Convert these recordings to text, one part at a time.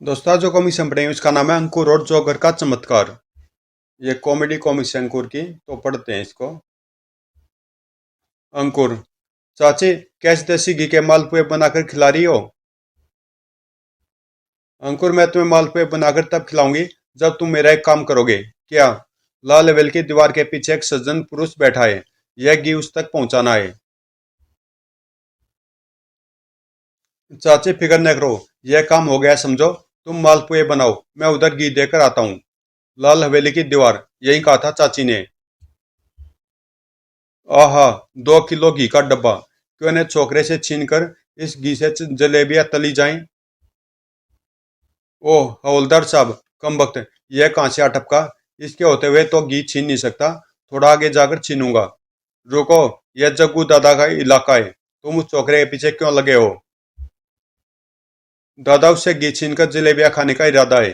दोस्तों जो कॉमिक्स हम पढ़ेंगे उसका नाम है अंकुर और जोकर का चमत्कार। ये कॉमेडी कॉमिक्स है अंकुर की, तो पढ़ते हैं इसको। अंकुर: चाची, कैसे देसी घी के मालपुए बनाकर खिला रही हो? अंकुर: मैं तुम्हें मालपुए बनाकर तब खिलाऊंगी जब तुम मेरा एक काम करोगे। क्या? लाल लेवल की दीवार के पीछे एक सज्जन पुरुष बैठा है, यह घी उस तक पहुंचाना है। चाची फिक्र न करो, यह काम हो गया समझो। तुम मालपुए बनाओ, मैं उधर घी देकर आता हूँ। लाल हवेली की दीवार, यही कहा था चाची ने। आहा, 2 किलो घी का डब्बा! क्यों इन्हें छोकरे से छीनकर इस घी से जलेबियां तली जाएं? ओह हवलदार साहब, कम वक्त, यह कहाँ से आ टपका? इसके होते हुए तो घी छीन नहीं सकता, थोड़ा आगे जाकर छीनूंगा। रुको, यह जग्गू दादा का इलाका है, तुम उस छोकरे के पीछे क्यों लगे हो? दादा उससे घी छीनकर जलेबियां खाने का इरादा है।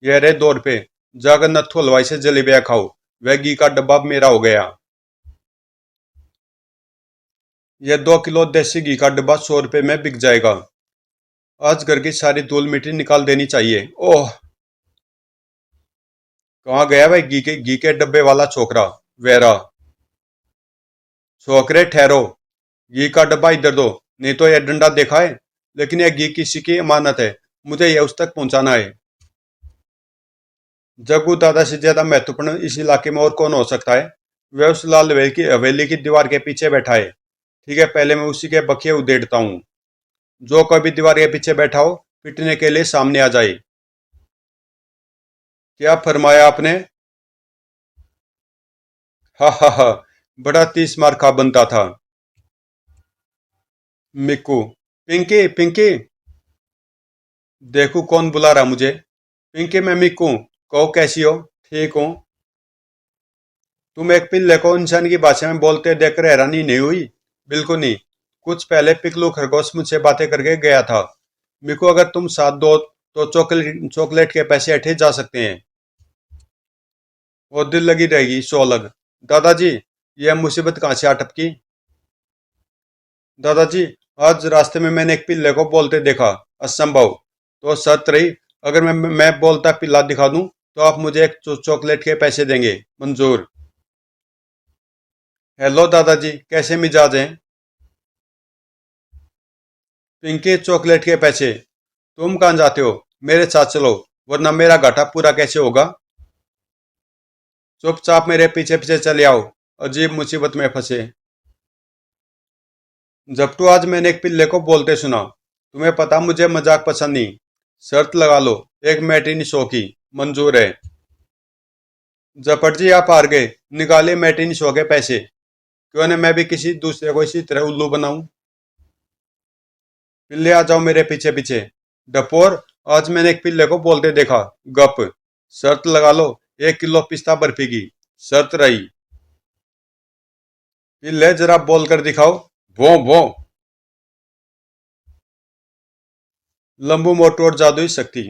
यह रहे 2 रुपए, जाकर नत्थु हलवाई से जलेबियां खाओ। वह घी का डब्बा अब मेरा हो गया। यह 2 किलो देसी घी का डब्बा 100 रुपए में बिक जाएगा। आज घर की सारी धूल मिट्टी निकाल देनी चाहिए। ओह, कहाँ गया भाई घी के डब्बे वाला छोकरा? वेरा: छोकरे ठहरो, घी का डब्बा इधर दो, नहीं तो यह डंडा देखा है? लेकिन यह घी किसी की अमानत है, मुझे यह उस तक पहुंचाना है। जग्गू दादा से ज्यादा महत्वपूर्ण इस इलाके में और कौन हो सकता है? वह उस लाल हवेली की दीवार के पीछे बैठा है। ठीक है, पहले मैं उसी के बखिए उधेड़ता हूँ। जो कभी दीवार के पीछे बैठा हो, पिटने के लिए सामने आ जाए। क्या फरमाया आपने? हा हा हा, बड़ा 30 मार खा बनता था। मिक्कू: पिंकी पिंकी! देखो कौन बुला रहा मुझे। पिंकी, मैं मिक्कू, कहो कैसी हो? ठीक हूँ। तुम एक पिल्ले को इंसान की भाषा में बोलते देखकर हैरानी नहीं हुई? बिल्कुल नहीं। कुछ पहले पिकलू खरगोश मुझसे बातें करके गया था। मिक्कू, अगर तुम साथ दो तो चॉकलेट चॉकलेट के पैसे ऐंठे जा सकते हैं। वो दिल लगी रहेगी सो अलग। दादाजी, यह मुसीबत कहाँ से आ टपकी? दादाजी, आज रास्ते में मैंने एक पिल्ले को बोलते देखा। असंभव। तो शर्त रही, अगर मैं बोलता पिल्ला दिखा दूं तो आप मुझे एक चॉकलेट के पैसे देंगे। मंजूर। हेलो दादाजी, कैसे मिजाज हैं? पिंकी, चॉकलेट के पैसे? तुम कहाँ जाते हो? मेरे साथ चलो, वरना मेरा घाटा पूरा कैसे होगा? चुपचाप मेरे पीछे पीछे चले आओ, अजीब मुसीबत में फंसे। जपटू, आज मैंने एक पिल्ले को बोलते सुना। तुम्हें पता मुझे मजाक पसंद नहीं। शर्त लगा लो, एक मैटिनी शो की। मंजूर है। जपट जी, आप हार गए। निकाले मैटिनी शो के पैसे। क्यों न मैं भी किसी दूसरे को इसी तरह उल्लू बनाऊं। पिल्ले, आ जाओ मेरे पीछे पीछे। डपोर, आज मैंने एक पिल्ले को बोलते देखा। गप। शर्त लगा लो, 1 किलो पिस्ता बर्फी की। शर्त रही। पिल्ले, जरा बोल कर दिखाओ। वो वो। लंबू मोटू और जादुई शक्ति।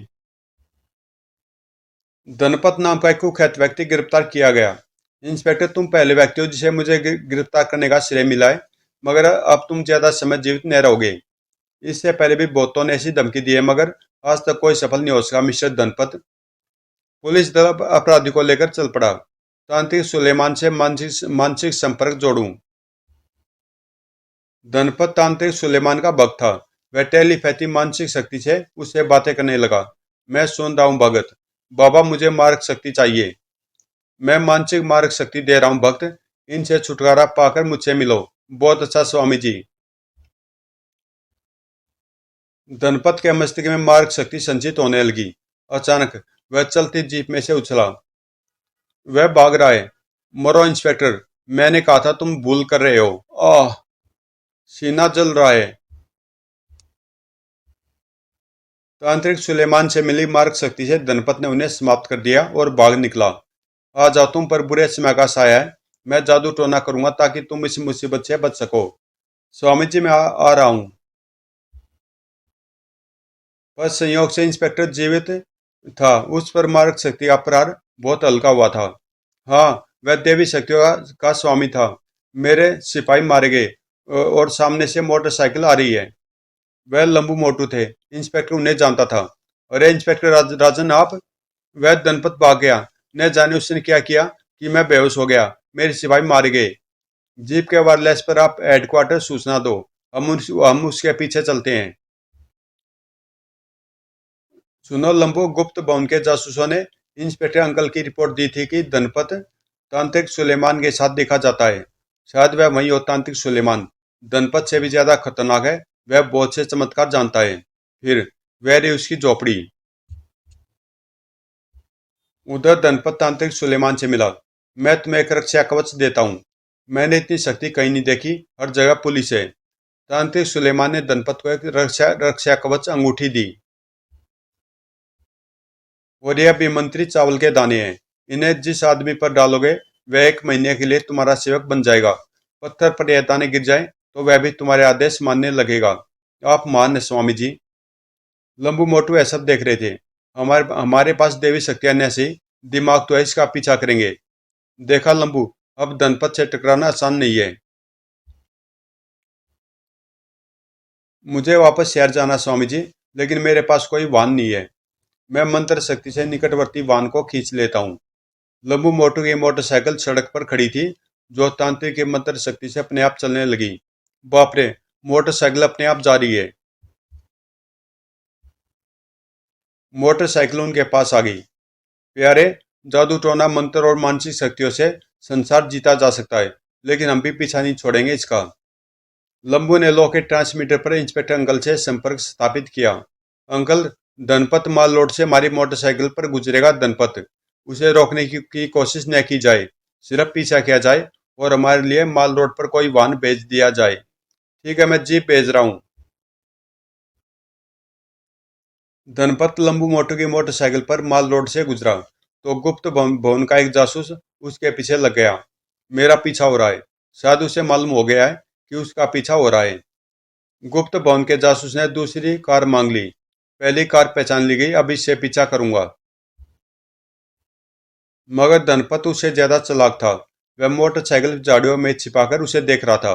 धनपत नाम का एक कुख्यात व्यक्ति गिरफ्तार किया गया। इंस्पेक्टर, तुम पहले व्यक्ति हो जिसे मुझे गिरफ्तार करने का श्रेय मिला है, मगर अब तुम ज्यादा समय जीवित नहीं रहोगे। इससे पहले भी बहुतों ने ऐसी धमकी दी है, मगर आज तक कोई सफल नहीं हो सका। मिस्टर धनपत। पुलिस दल अपराधी को लेकर चल पड़ा। तांत्रिक सुलेमान से मानसिक मानसिक संपर्क जोड़ूं। धनपत तांत्रिक सुलेमान का भक्त था। वह टेलीपैथी मानसिक शक्ति से उससे बातें करने लगा। मैं सुन रहा हूँ भगत। बाबा, मुझे मार्ग शक्ति चाहिए। मैं मानसिक मार्ग शक्ति दे रहा हूँ भक्त। इनसे छुटकारा पाकर मुझसे मिलो। बहुत अच्छा स्वामी जी। धनपत के मस्तिष्क में मार्ग शक्ति संचित होने लगी। अचानक वह चलती जीप में से उछला। वह भाग रहा है। मरो इंस्पेक्टर, मैंने कहा था तुम भूल कर रहे हो। आह, सीना जल रहा है। तांत्रिक सुलेमान से मिली मार्ग शक्ति से धनपत ने उन्हें समाप्त कर दिया और भाग निकला। आ जाओ, तुम पर बुरे समय का साया है। मैं जादू टोना करूंगा ताकि तुम इस मुसीबत से बच सको। स्वामी जी, मैं आ रहा हूँ। पर संयोग से इंस्पेक्टर जीवित था। उस पर मार्ग शक्ति का प्रहार बहुत हल्का हुआ था। हाँ, वह देवी शक्तियों का स्वामी था। मेरे सिपाही मारे गए और सामने से मोटरसाइकिल आ रही है। वह लंबू मोटू थे। इंस्पेक्टर उन्हें जानता था। अरे इंस्पेक्टर राजन आप। वह धनपत भाग गया। न जाने उसने क्या किया कि मैं बेहोश हो गया। मेरे सिपाही मारे गए। जीप के वायरलेस पर आप हेडक्वार्टर सूचना दो। हम उसके पीछे चलते हैं। सुनो लंबू, गुप्त भवन के जासूसों ने इंस्पेक्टर अंकल की रिपोर्ट दी थी कि धनपत तांत्रिक सुलेमान के साथ देखा जाता है। शायद वह वही हो तांत्रिक सुलेमान। धनपत से भी ज्यादा खतरनाक है। वह बहुत से चमत्कार जानता है। फिर वह रही उसकी झोपड़ी। उधर धनपत तांत्रिक सुलेमान से मिला। मैं तुम्हें एक रक्षा कवच देता हूँ। मैंने इतनी शक्ति कहीं नहीं देखी। हर जगह पुलिस है। तांत्रिक सुलेमान ने धनपत को एक रक्षा रक्षा कवच अंगूठी दी। और ये अभिमंत्रित चावल के दाने हैं। इन्हें जिस आदमी पर डालोगे वह 1 महीने के लिए तुम्हारा सेवक बन जाएगा। पत्थर पर यह दाने गिर जाए तो वह भी तुम्हारे आदेश मानने लगेगा। आप मान है स्वामी जी। लंबू मोटू यह सब देख रहे थे। हमारे हमारे पास देवी शक्तियां ऐसी दिमाग तो है, इसका पीछा करेंगे। देखा लंबू, अब धनपत से टकराना आसान नहीं है। मुझे वापस शहर जाना स्वामी जी, लेकिन मेरे पास कोई वाहन नहीं है। मैं मंत्र शक्ति से निकटवर्ती वाहन को खींच लेता हूँ। लंबू मोटू की मोटरसाइकिल सड़क पर खड़ी थी, जो तांत्रिक की मंत्र शक्ति से अपने आप चलने लगी। बाप रे, मोटरसाइकिल अपने आप जा रही है। मोटरसाइकिल उनके पास आ गई। प्यारे, जादू टोना मंत्र और मानसिक शक्तियों से संसार जीता जा सकता है, लेकिन हम भी पीछा नहीं छोड़ेंगे इसका। लंबू ने लॉकेट ट्रांसमीटर पर इंस्पेक्टर अंकल से संपर्क स्थापित किया। अंकल, धनपत माल रोड से हमारी मोटरसाइकिल पर गुजरेगा। धनपत, उसे रोकने की कोशिश न की जाए। सिर्फ पीछा किया जाए और हमारे लिए माल रोड पर कोई वाहन भेज दिया जाए। ठीक है, मैं जीप भेज रहा हूँ। धनपत लंबू मोटू की मोटरसाइकिल पर माल रोड से गुजरा तो गुप्त भवन का एक जासूस उसके पीछे लग गया। मेरा पीछा हो रहा है। शायद उसे मालूम हो गया है कि उसका पीछा हो रहा है। गुप्त भवन के जासूस ने दूसरी कार मांग ली। पहली कार पहचान ली गई, अब इससे पीछा करूंगा। मगर धनपत उससे ज्यादा चालाक था। वह मोटरसाइकिल झाड़ियों में छिपाकर उसे देख रहा था।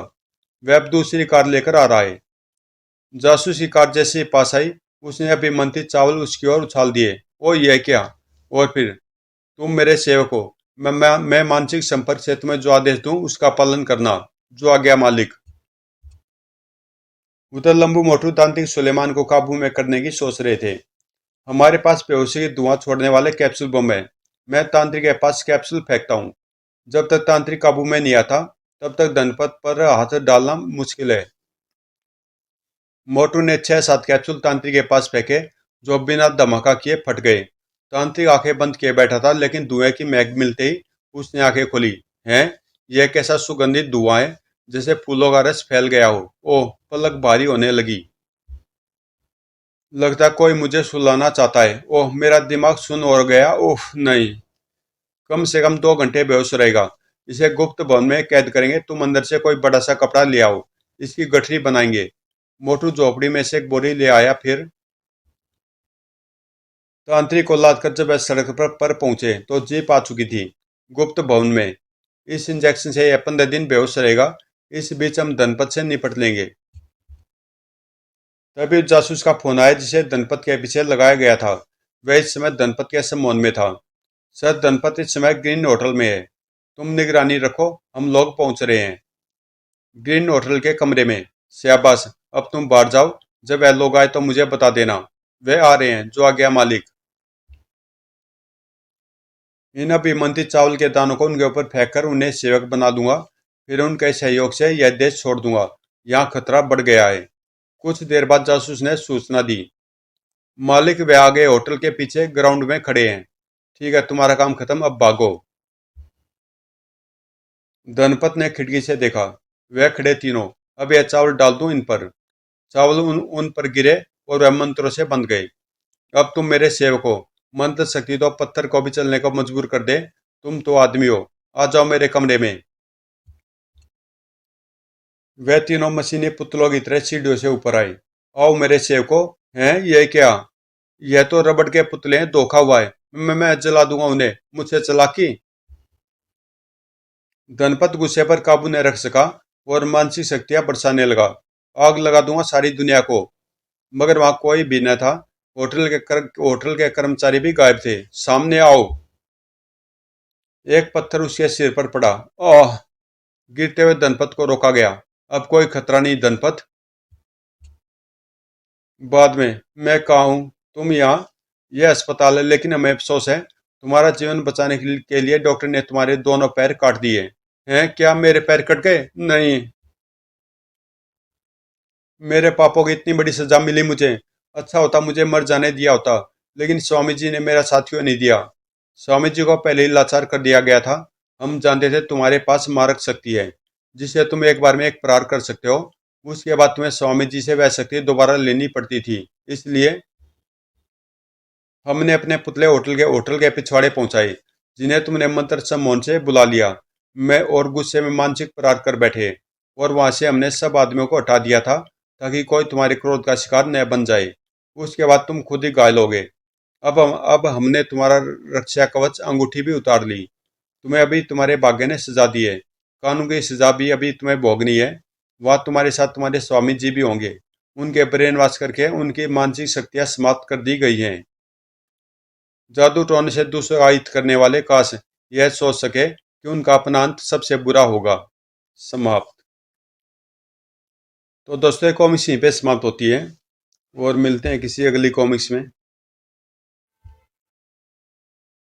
वह अब दूसरी कार लेकर आ रहा है। जासूस की कार जैसे ही पास आई, उसने अभिमंत्रित चावल उसकी ओर उछाल दिए। ओ यह क्या। और फिर, तुम मेरे सेवक हो। मैं मानसिक संपर्क से तुम्हें जो आदेश दूं उसका पालन करना। जो आज्ञा मालिक। उधर लंबू मोटू तांत्रिक सुलेमान को काबू में करने की सोच रहे थे। हमारे पास बेहोशी की धुआं छोड़ने वाले कैप्सूल बम है। मैं तांत्रिक के पास कैप्सूल फेंकता हूँ। जब तक तांत्रिक काबू में नहीं आता, तब तक धनपत पर हाथ डालना मुश्किल है। मोटू ने 6-7 कैप्सूल तांत्रिक के पास फेंके, जो बिना धमाका किए फट गए। तांत्रिक आंखें बंद किए बैठा था, लेकिन धुएं की महक मिलते ही उसने आंखें खोली। हैं, यह कैसा सुगंधित धुआं है, जैसे फूलों का रस फैल गया हो। ओह, पलक भारी होने लगी। लगता है कोई मुझे सुलाना चाहता है। ओह, मेरा दिमाग सुन्न हो गया। ओह नहीं। कम से कम 2 घंटे बेहोश रहेगा। इसे गुप्त भवन में कैद करेंगे। तुम अंदर से कोई बड़ा सा कपड़ा ले आओ, इसकी गठरी बनाएंगे। मोटू झोपड़ी में से एक बोरी ले आया। फिर तांत्रिक को लाद कर जब वह सड़क पर पहुंचे तो जीप आ चुकी थी गुप्त भवन में। इस इंजेक्शन से यह 15 दिन बेहोश रहेगा। इस बीच हम धनपत से निपट लेंगे। तभी उस जासूस का फोन आया जिसे धनपत के पीछे लगाया गया था। वह इस समय धनपत के संबोधन में था। सर, धनपत इस समय ग्रीन होटल में है। तुम निगरानी रखो, हम लोग पहुंच रहे हैं। ग्रीन होटल के कमरे में। शाबाश, अब तुम बाहर जाओ। जब वह लोग आए तो मुझे बता देना। वे आ रहे हैं। जो आ गया मालिक। इन अभिमंत्रित चावल के दानों को उनके ऊपर फेंक कर उन्हें सेवक बना दूंगा। फिर उनके सहयोग से यह देश छोड़ दूंगा। यहाँ खतरा बढ़ गया है। कुछ देर बाद जासूस ने सूचना दी। मालिक, वे आगे होटल के पीछे ग्राउंड में खड़े हैं। ठीक है, तुम्हारा काम खत्म, अब भागो। धनपत ने खिड़की से देखा। वह खड़े तीनों। अब यह चावल डाल दूं इन पर। चावल उन पर गिरे और वह मंत्रों से बंध गए। अब तुम मेरे सेवक हो। मंत्र शक्ति तो पत्थर को भी चलने को मजबूर कर दे। तुम तो आदमी हो। आ जाओ मेरे कमरे में। वह तीनों मशीनी पुतलों की तरह सीढ़ियों से ऊपर आए। आओ मेरे सेवको। हैं, यह क्या। यह तो रबड़ के पुतले हैं। धोखा हुआ है। मैं जला दूंगा उन्हें। मुझसे चालाकी। धनपत गुस्से पर काबू न रख सका और मानसिक शक्तियां बरसाने लगा। आग लगा दूंगा सारी दुनिया को। मगर वहां कोई भी न था। होटल के कर्मचारी भी गायब थे। सामने आओ। एक पत्थर उसके सिर पर पड़ा। ओह! गिरते हुए धनपत को रोका गया। अब कोई खतरा नहीं धनपत। बाद में। मैं कहाँ हूँ? तुम यहाँ। यह अस्पताल है, लेकिन हमें अफसोस है तुम्हारा जीवन बचाने के लिए डॉक्टर ने तुम्हारे दोनों पैर काट दिए हैं। क्या मेरे पैर कट गए? नहीं। मेरे पापों की इतनी बड़ी सजा मिली मुझे। अच्छा होता मुझे मर जाने दिया होता, लेकिन स्वामी जी ने मेरा साथ क्यों नहीं दिया? स्वामी जी को पहले ही लाचार कर दिया गया था। हम जानते थे तुम्हारे पास मारक शक्ति है, जिसे तुम एक बार में एक प्रहार कर सकते हो। उसके बाद तुम्हें स्वामी जी से वह शक्ति दोबारा लेनी पड़ती थी। इसलिए हमने अपने पुतले होटल के पिछवाड़े पहुंचाए, जिन्हें तुमने मंत्र सम्मोहन से बुला लिया। मैं और गुस्से में मानसिक प्रहार कर बैठे, और वहां से हमने सब आदमियों को हटा दिया था, ताकि कोई तुम्हारे क्रोध का शिकार न बन जाए। उसके बाद तुम खुद ही घायल हो गए। अब हमने तुम्हारा रक्षा कवच अंगूठी भी उतार ली। तुम्हें अभी तुम्हारे भाग्य ने सजा दी है। कानून की सजा भी अभी तुम्हें भोगनी है। वहां तुम्हारे साथ तुम्हारे स्वामी जी भी होंगे। उनके ब्रेन वॉश करके उनकी मानसिक शक्तियां समाप्त कर दी गई हैं। जादू टोने से दुस्साहित करने वाले काश यह सोच सके कि उनका अपना अंत सबसे बुरा होगा। समाप्त। तो दोस्तों, कॉमिक्स यहीं पे समाप्त होती है, और मिलते हैं किसी अगली कॉमिक्स में।